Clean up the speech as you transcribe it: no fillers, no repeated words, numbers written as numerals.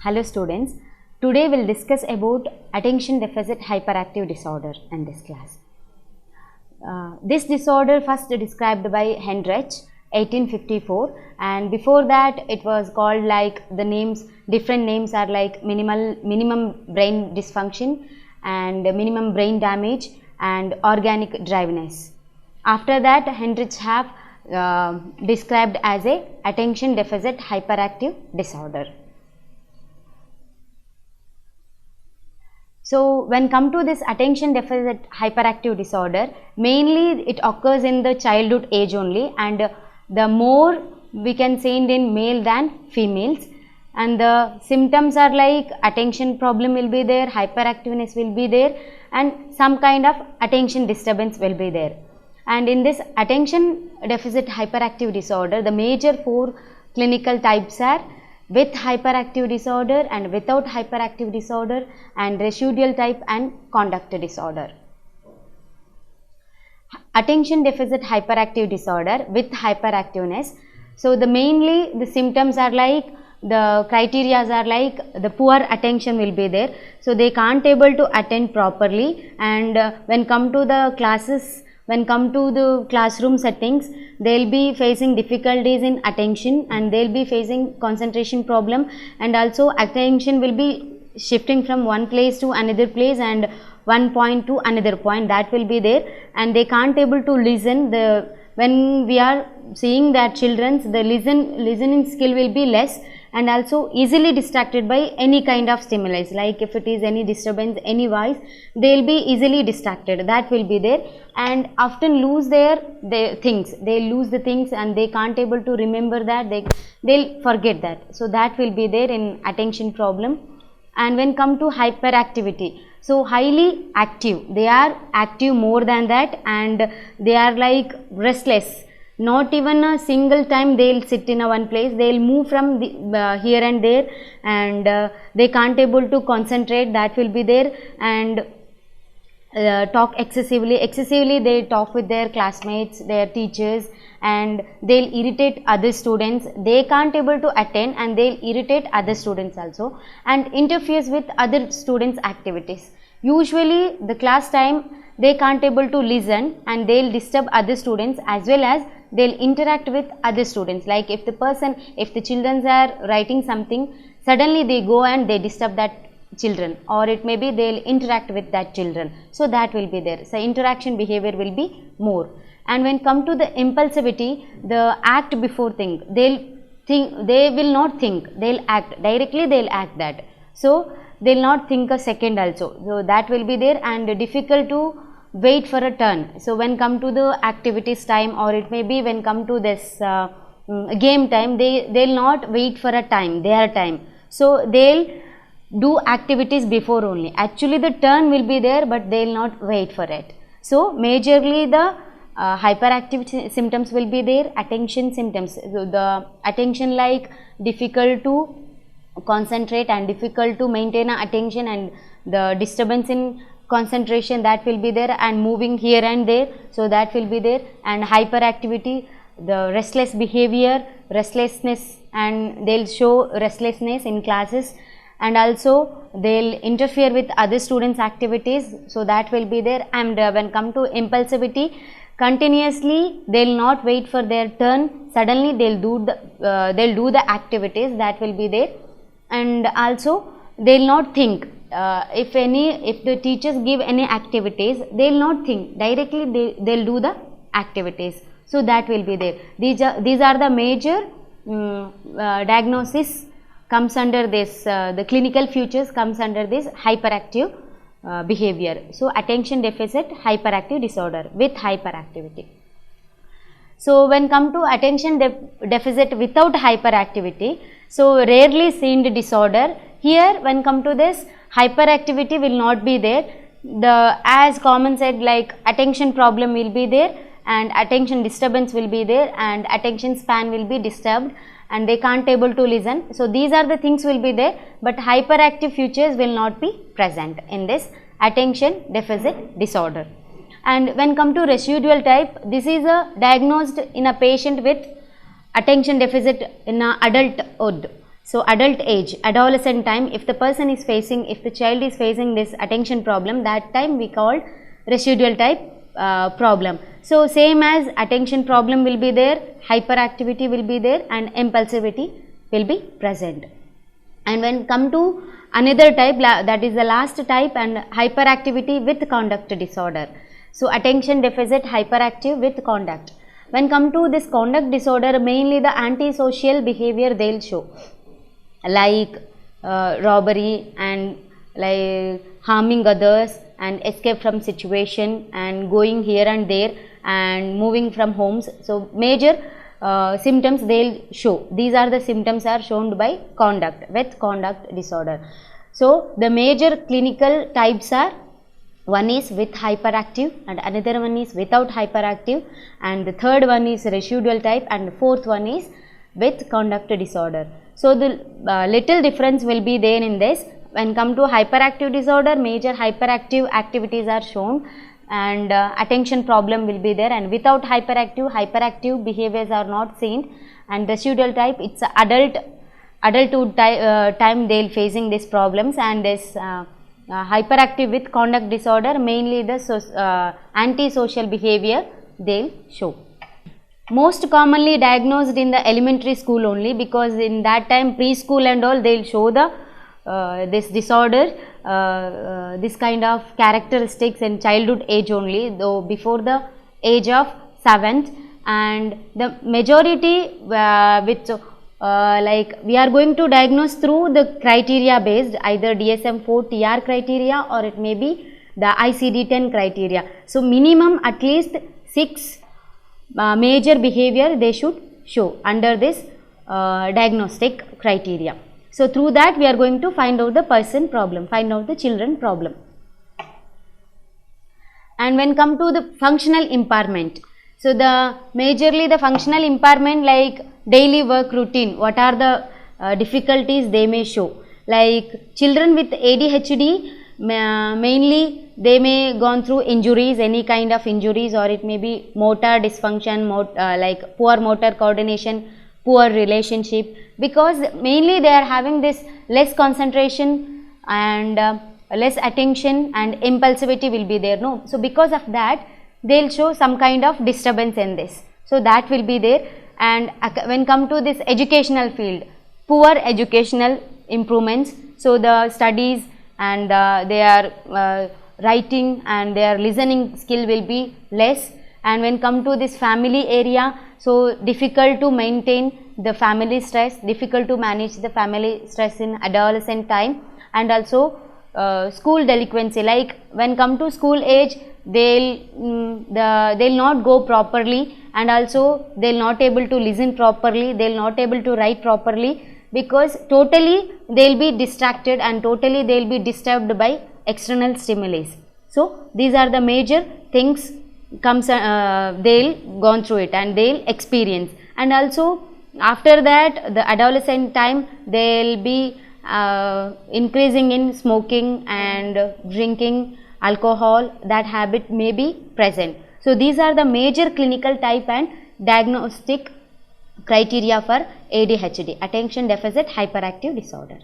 Hello students, today we'll discuss about attention deficit hyperactive disorder in this class. This disorder first described by Hendrich 1854, and before that it was called like the names, different names are like minimum brain dysfunction and minimum brain damage and organic dryness. After that Hendrich have described as a attention deficit hyperactive disorder. So, when come to this attention deficit hyperactive disorder, mainly it occurs in the childhood age only, and the more we can say in male than females, and the symptoms are like attention problem will be there, hyperactiveness will be there, and some kind of attention disturbance will be there. And in this attention deficit hyperactive disorder, the major 4 clinical types are with hyperactive disorder and without hyperactive disorder, and residual type and conduct disorder. Attention deficit hyperactive disorder with hyperactiveness. So, mainly the symptoms are like, the criteria are like the poor attention will be there. So, they can't able to attend properly, and when come to the classes, when come to the classroom settings, they will be facing difficulties in attention, and they will be facing concentration problem, and also attention will be shifting from one place to another place and one point to another point, that will be there, and they can't able to listen. When we are seeing that children's, the listening skill will be less, and also easily distracted by any kind of stimulus, like if it is any disturbance, any voice, they will be easily distracted, that will be there, and often lose their things, they lose the things and they can't able to remember that, they'll forget that. So, that will be there in attention problem. And when come to hyperactivity, so highly active, they are active more than that, and they are like restless. Not even a single time they will sit in a one place, they will move from here and there, and they can't able to concentrate, that will be there, and talk excessively they talk with their classmates, their teachers, and they will irritate other students, they can't able to attend, and they will irritate other students also, and interferes with other students activities. Usually the class time they can't able to listen, and they will disturb other students, as well as they will interact with other students, like if the children are writing something, suddenly they go and they disturb that children, or it may be they will interact with that children. So, that will be there. So, interaction behavior will be more. And when come to the impulsivity, the act before think, they will not think, they will act directly, they will act that. So, they will not think a second also. So, that will be there, and difficult to wait for a turn. So, when come to the activities time, or it may be when come to this game time, they will not wait for a time, their time. So, they will do activities before only. Actually, the turn will be there, but they will not wait for it. So, majorly the hyperactive symptoms will be there, attention symptoms. So, the attention like difficult to concentrate and difficult to maintain attention, and the disturbance in concentration, that will be there, and moving here and there, so that will be there, and hyperactivity, the restless behavior, restlessness, and they will show restlessness in classes, and also they will interfere with other students activities, so that will be there. And when come to impulsivity, continuously they will not wait for their turn, suddenly they will do the activities, that will be there. And also they will not think, if the teachers give any activities, they will not think, directly they will do the activities. So, that will be there. These are the major diagnosis comes under this, the clinical features comes under this hyperactive behavior. So, attention deficit hyperactive disorder with hyperactivity. So, when come to attention deficit without hyperactivity, so rarely seen disorder, here when come to this, hyperactivity will not be there, as common said, like attention problem will be there, and attention disturbance will be there, and attention span will be disturbed, and they can't able to listen. So, these are the things will be there, but hyperactive features will not be present in this attention deficit disorder. And when come to residual type, this is diagnosed in a patient with attention deficit in adulthood. So adult age, adolescent time, if the child is facing this attention problem, that time we call residual type problem. So same as attention problem will be there, hyperactivity will be there, and impulsivity will be present. And when come to another type, that is the last type, and hyperactivity with conduct disorder. So attention deficit hyperactive with conduct. When come to this conduct disorder, mainly the antisocial behavior they will show, like robbery and like harming others and escape from situation and going here and there and moving from homes. So major symptoms they will show. These are the symptoms are shown by conduct with conduct disorder. So the major clinical types are, one is with hyperactive and another one is without hyperactive, and the third one is residual type, and the fourth one is with conduct disorder. So the little difference will be there in this. When come to hyperactive disorder, major hyperactive activities are shown and attention problem will be there, and without hyperactive behaviors are not seen, and residual type, it's adulthood time they will facing these problems, and this hyperactive with conduct disorder, mainly the antisocial behavior they will show. Most commonly diagnosed in the elementary school only, because in that time preschool and all they will show the this disorder, this kind of characteristics in childhood age only, though before the age of 7th, and the majority with like we are going to diagnose through the criteria based, either DSM-4 TR criteria or it may be the ICD-10 criteria. So minimum at least 6 major behavior they should show under this diagnostic criteria. So through that we are going to find out the person problem, find out the children problem. And when come to the functional impairment, so the majorly the functional impairment like daily work routine, what are the difficulties they may show. Like children with ADHD, mainly they may gone through injuries, any kind of injuries, or it may be motor dysfunction, like poor motor coordination, poor relationship, because mainly they are having this less concentration and less attention, and impulsivity will be there, no. So because of that they will show some kind of disturbance in this, so that will be there. And when come to this educational field, poor educational improvements, so the studies and their writing and their listening skill will be less. And when come to this family area, so difficult to maintain the family stress, difficult to manage the family stress in adolescent time, and also school delinquency, like when come to school age they'll not go properly, and also they'll not able to listen properly, they'll not able to write properly, because totally they'll be distracted and totally they'll be disturbed by external stimuli. So these are the major things comes they'll gone through it and they'll experience. And also after that the adolescent time they'll be increasing in smoking and drinking alcohol, that habit may be present. So these are the major clinical type and diagnostic criteria for ADHD, attention deficit hyperactive disorder.